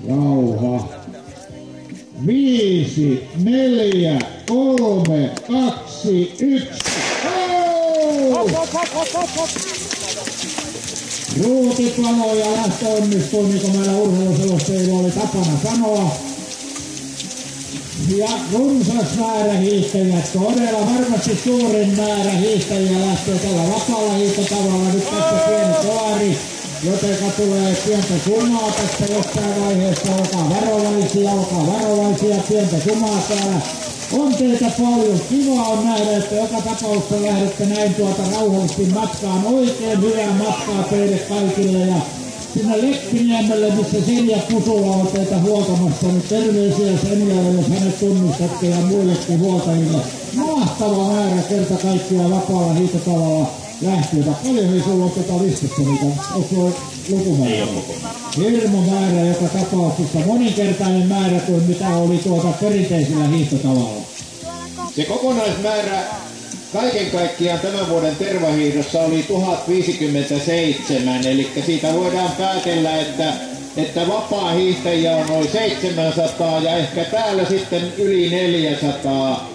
Rauha. 5, 4, 3, 2, 1. Ruutipalo ja lähtö onnistui, niin kuin meillä urheiluselostajilla oli tapana sanoa. Ja runsas määrä hiihtäjiä, todella varmasti suurin määrä hiihtäjiä lähtee tällä vapaalla hiihtotavalla. Nyt tässä pieni kolari, jotenka tulee pientä sumaa tässä jossain vaiheessa. Olkaa varovaisia, pientä sumaa täällä. On teitä paljon. Kiva on nähdä, että joka tapauksessa lähdette näin rauhallisesti matkaan. Oikein hyvää matkaa teille kaikille. Ja sinne Leppiniemelle, missä Senja Kusula on teitä huoltamassa, niin terveisiä Senjalle, jos hänet tunnistatte ja muillekin huoltajille. Mahtava määrä kerta kaikkiaan vapaalla hiihtotavalla lähtiötä. Paljon ei sulla ole listassa niitä, onko sulla lukumäärä? Hirmu määrä joka tapauksessa, moninkertainen määrä kuin mitä oli perinteisellä hiihtotavalla. Se kokonaismäärä kaiken kaikkiaan tämän vuoden tervahiihdossa oli 1057, eli siitä voidaan päätellä, että vapaa hiihtäjiä on noin 700 ja ehkä täällä sitten yli 400.